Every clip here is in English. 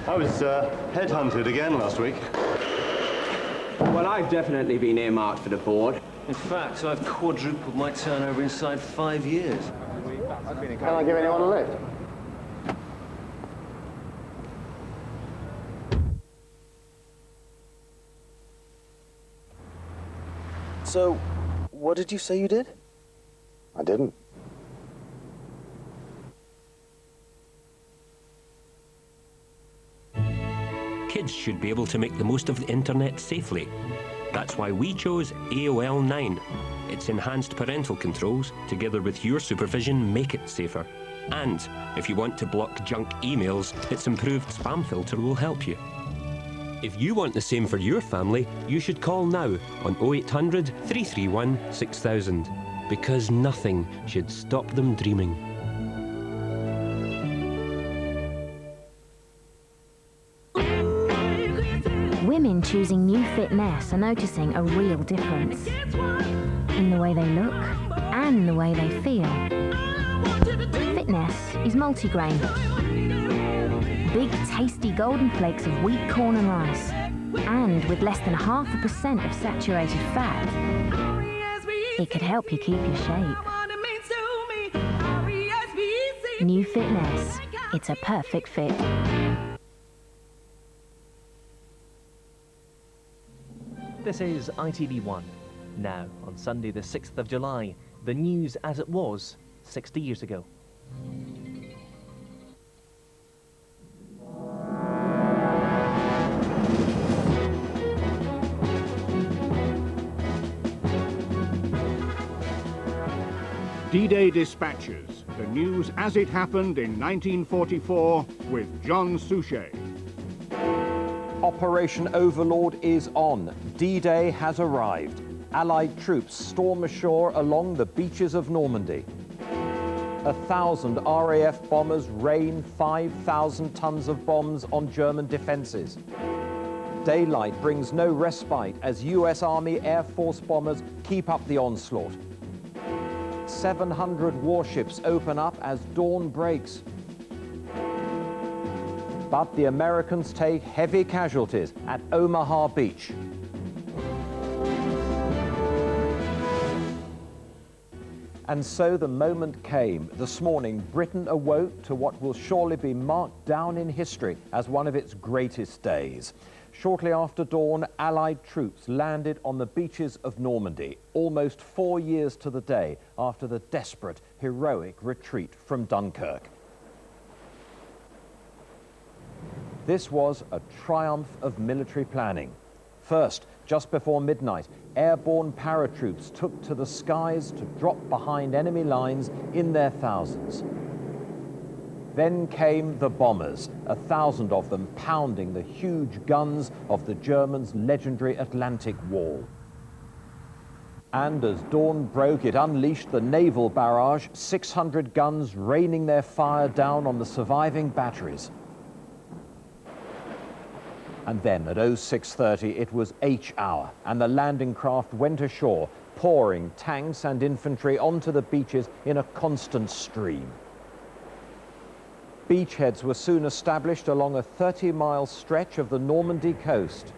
I was headhunted again last week. Well, I've definitely been earmarked for the board. In fact, I've quadrupled my turnover inside 5 years. Can I give anyone a lift? So, what did you say you did? I didn't. Kids should be able to make the most of the internet safely. That's why we chose AOL 9. Its enhanced parental controls, together with your supervision, make it safer. And if you want to block junk emails, its improved spam filter will help you. If you want the same for your family, you should call now on 0800 331 6000, because nothing should stop them dreaming. Women choosing New Fitness are noticing a real difference in the way they look and the way they feel. Fitness is multigrain. Big, tasty golden flakes of wheat, corn and rice. And with less than 0.5% of saturated fat, it could help you keep your shape. New Fitness. It's a perfect fit. This is ITV1. Now, on Sunday the 6th of July, the news as it was 60 years ago. D-Day Dispatches, the news as it happened in 1944 with John Suchet. Operation Overlord is on. D-Day has arrived. Allied troops storm ashore along the beaches of Normandy. 1,000 RAF bombers rain 5,000 tons of bombs on German defenses. Daylight brings no respite as US Army Air Force bombers keep up the onslaught. 700 warships open up as dawn breaks. But the Americans take heavy casualties at Omaha Beach. And so the moment came. This morning, Britain awoke to what will surely be marked down in history as one of its greatest days. Shortly after dawn, Allied troops landed on the beaches of Normandy, almost 4 years to the day after the desperate, heroic retreat from Dunkirk. This was a triumph of military planning. First, just before midnight, airborne paratroops took to the skies to drop behind enemy lines in their thousands. Then came the bombers, 1,000 of them pounding the huge guns of the Germans' legendary Atlantic Wall. And as dawn broke, it unleashed the naval barrage, 600 guns raining their fire down on the surviving batteries. And then at 06:30, it was H hour, and the landing craft went ashore, pouring tanks and infantry onto the beaches in a constant stream. Beachheads were soon established along a 30-mile stretch of the Normandy coast.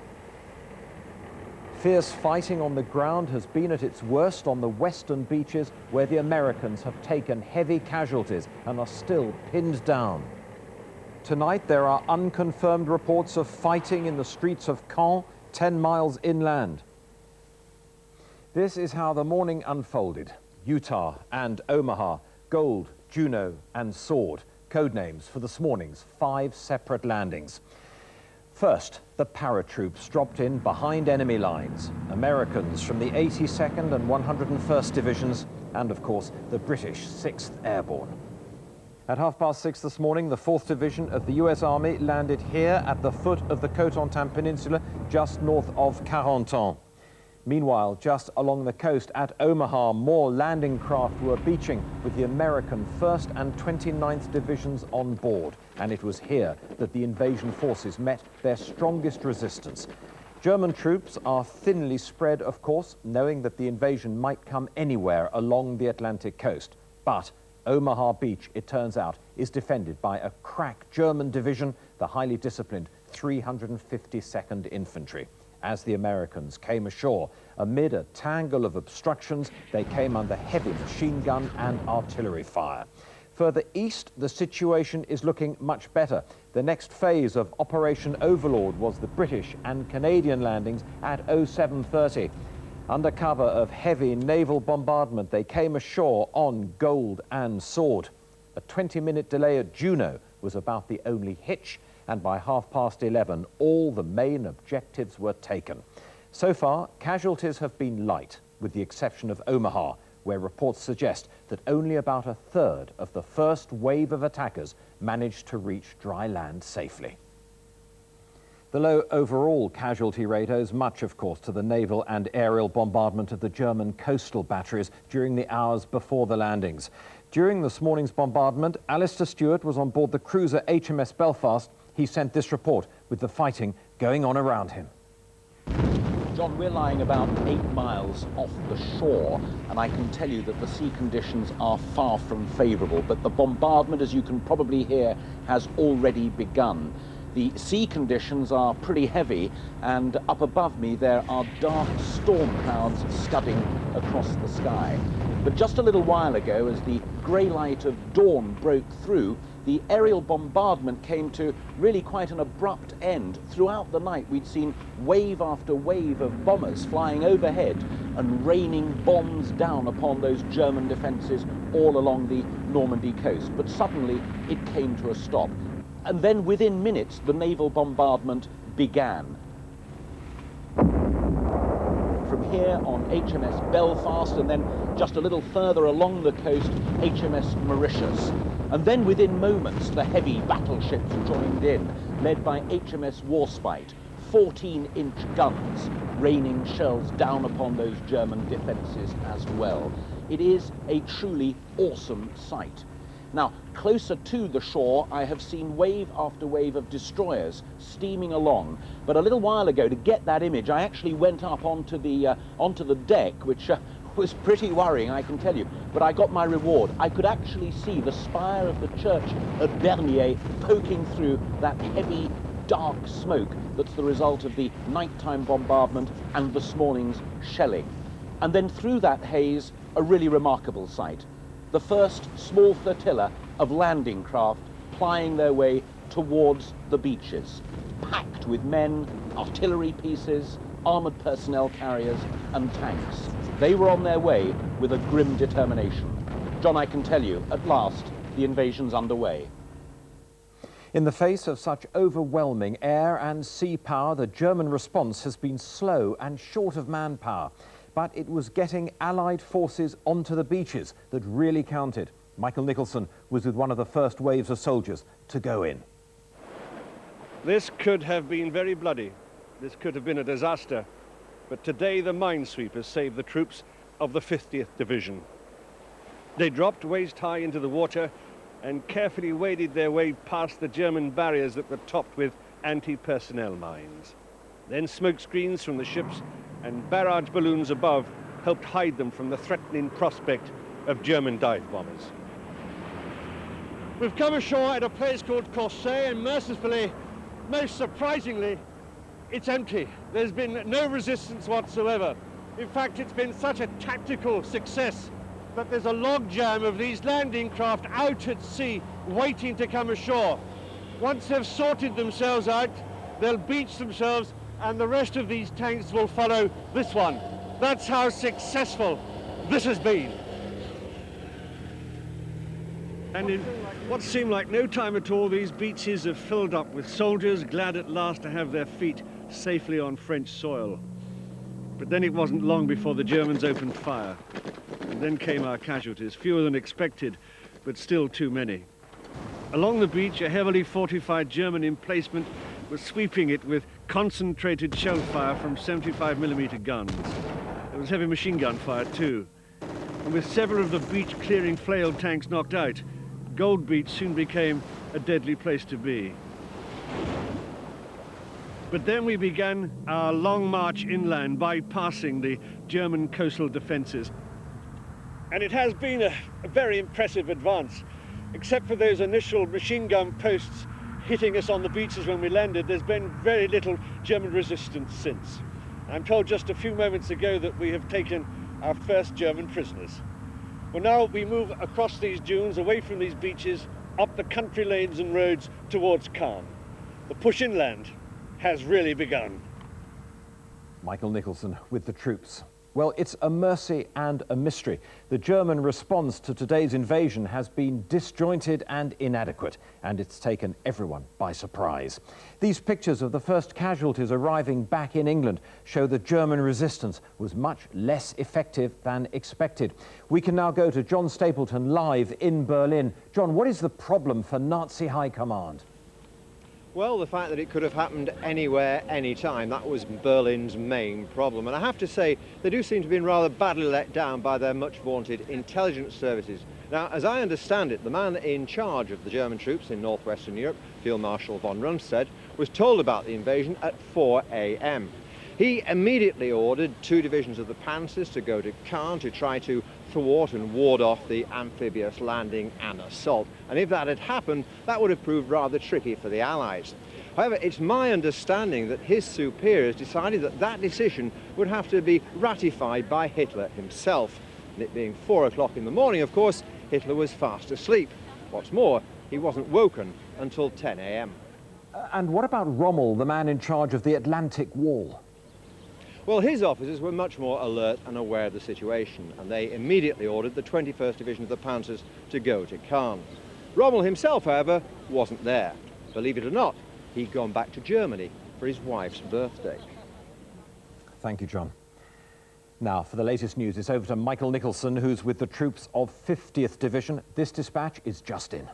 Fierce fighting on the ground has been at its worst on the western beaches, where the Americans have taken heavy casualties and are still pinned down. Tonight, there are unconfirmed reports of fighting in the streets of Caen, 10 miles inland. This is how the morning unfolded. Utah and Omaha, Gold, Juno and Sword, codenames for this morning's 5 separate landings. First, the paratroops dropped in behind enemy lines. Americans from the 82nd and 101st Divisions, and of course, the British 6th Airborne. At 6:30 this morning, the 4th Division of the US Army landed here at the foot of the Cotentin Peninsula, just north of Carentan. Meanwhile, just along the coast at Omaha, more landing craft were beaching with the American 1st and 29th Divisions on board. And it was here that the invasion forces met their strongest resistance. German troops are thinly spread, of course, knowing that the invasion might come anywhere along the Atlantic coast. But Omaha Beach, it turns out, is defended by a crack German division, the highly disciplined 352nd Infantry. As the Americans came ashore, amid a tangle of obstructions, they came under heavy machine gun and artillery fire. Further east, the situation is looking much better. The next phase of Operation Overlord was the British and Canadian landings at 0730. Under cover of heavy naval bombardment, they came ashore on Gold and Sword. A 20-minute delay at Juneau was about the only hitch, and by 11:30, all the main objectives were taken. So far, casualties have been light, with the exception of Omaha, where reports suggest that only about a third of the first wave of attackers managed to reach dry land safely. The low overall casualty rate owes much, of course, to the naval and aerial bombardment of the German coastal batteries during the hours before the landings. During this morning's bombardment, Alistair Stewart was on board the cruiser HMS Belfast. He sent this report with the fighting going on around him. John, we're lying about 8 miles off the shore, and I can tell you that the sea conditions are far from favourable, but the bombardment, as you can probably hear, has already begun. The sea conditions are pretty heavy, and up above me there are dark storm clouds scudding across the sky. But just a little while ago, as the grey light of dawn broke through, the aerial bombardment came to really quite an abrupt end. Throughout the night, we'd seen wave after wave of bombers flying overhead and raining bombs down upon those German defences all along the Normandy coast. But suddenly, it came to a stop. And then within minutes, the naval bombardment began. From here on HMS Belfast, and then just a little further along the coast, HMS Mauritius. And then within moments, the heavy battleships joined in, led by HMS Warspite, 14-inch guns, raining shells down upon those German defences as well. It is a truly awesome sight. Now, closer to the shore, I have seen wave after wave of destroyers steaming along. But a little while ago, to get that image, I actually went up onto the deck, which was pretty worrying, I can tell you. But I got my reward. I could actually see the spire of the church at Bernier poking through that heavy, dark smoke that's the result of the nighttime bombardment and this morning's shelling. And then through that haze, a really remarkable sight. The first small flotilla of landing craft plying their way towards the beaches, packed with men, artillery pieces, armoured personnel carriers and tanks. They were on their way with a grim determination. John, I can tell you, at last, the invasion's underway. In the face of such overwhelming air and sea power, the German response has been slow and short of manpower. But it was getting Allied forces onto the beaches that really counted. Michael Nicholson was with one of the first waves of soldiers to go in. This could have been very bloody. This could have been a disaster. But today the minesweepers saved the troops of the 50th Division. They dropped waist high into the water and carefully waded their way past the German barriers that were topped with anti-personnel mines. Then smoke screens from the ships and barrage balloons above helped hide them from the threatening prospect of German dive bombers. We've come ashore at a place called Courcey, and mercifully, most surprisingly, it's empty. There's been no resistance whatsoever. In fact, it's been such a tactical success that there's a logjam of these landing craft out at sea waiting to come ashore. Once they've sorted themselves out, they'll beach themselves and the rest of these tanks will follow this one. That's how successful this has been. And in what seemed like no time at all, these beaches have filled up with soldiers glad at last to have their feet safely on French soil. But then it wasn't long before the Germans opened fire. And then came our casualties, fewer than expected, but still too many. Along the beach, a heavily fortified German emplacement was sweeping it with concentrated shell fire from 75mm guns. There was heavy machine gun fire too. And with several of the beach-clearing flail tanks knocked out, Gold Beach soon became a deadly place to be. But then we began our long march inland, bypassing the German coastal defences. And it has been a very impressive advance. Except for those initial machine gun posts hitting us on the beaches when we landed, there's been very little German resistance since. I'm told just a few moments ago that we have taken our first German prisoners. Well, now we move across these dunes, away from these beaches, up the country lanes and roads towards Caen. The push inland has really begun. Michael Nicholson with the troops. Well, it's a mercy and a mystery. The German response to today's invasion has been disjointed and inadequate, and it's taken everyone by surprise. These pictures of the first casualties arriving back in England show the German resistance was much less effective than expected. We can now go to John Stapleton live in Berlin. John, what is the problem for Nazi High Command? Well, the fact that it could have happened anywhere, anytime, that was Berlin's main problem. And I have to say, they do seem to have been rather badly let down by their much-vaunted intelligence services. Now, as I understand it, the man in charge of the German troops in northwestern Europe, Field Marshal von Rundstedt, was told about the invasion at 4 a.m. He immediately ordered 2 divisions of the Panzers to go to Caen to try to thwart and ward off the amphibious landing and assault. And if that had happened, that would have proved rather tricky for the Allies. However, it's my understanding that his superiors decided that that decision would have to be ratified by Hitler himself. And it being 4 o'clock in the morning, of course, Hitler was fast asleep. What's more, he wasn't woken until 10 a.m. And what about Rommel, the man in charge of the Atlantic Wall? Well, his officers were much more alert and aware of the situation, and they immediately ordered the 21st Division of the Panzers to go to Caen. Rommel himself, however, wasn't there. Believe it or not, he'd gone back to Germany for his wife's birthday. Thank you, John. Now, for the latest news, it's over to Michael Nicholson, who's with the troops of 50th Division. This dispatch is just in.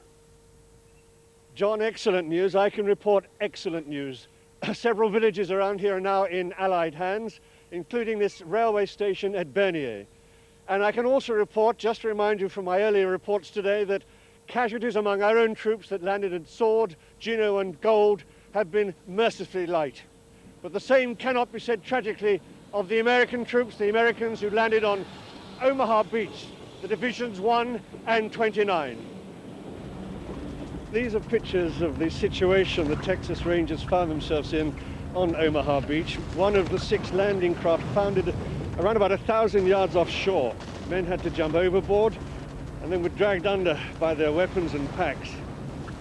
John, excellent news. I can report excellent news. Several villages around here are now in Allied hands, including this railway station at Bernier. And I can also report, just to remind you from my earlier reports today, that casualties among our own troops that landed at Sword, Juno and Gold have been mercifully light. But the same cannot be said tragically of the American troops, the Americans who landed on Omaha Beach, the Divisions 1 and 29. These are pictures of the situation the Texas Rangers found themselves in on Omaha Beach. One of the 6 landing craft foundered around about 1,000 yards offshore. Men had to jump overboard and then were dragged under by their weapons and packs.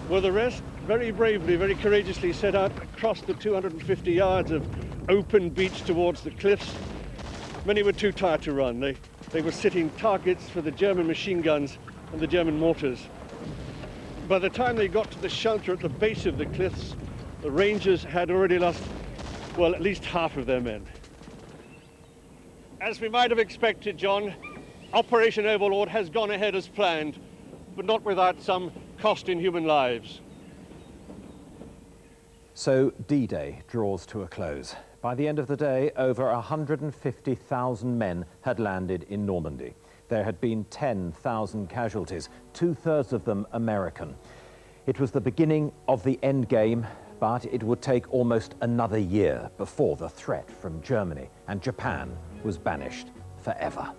Well, the rest very bravely, very courageously set out across the 250 yards of open beach towards the cliffs. Many were too tired to run. They were sitting targets for the German machine guns and the German mortars. By the time they got to the shelter at the base of the cliffs, the Rangers had already lost, well, at least half of their men. As we might have expected, John, Operation Overlord has gone ahead as planned, but not without some cost in human lives. So D-Day draws to a close. By the end of the day, over 150,000 men had landed in Normandy. There had been 10,000 casualties, 2/3 of them American. It was the beginning of the end game, but it would take almost another year before the threat from Germany and Japan was banished forever.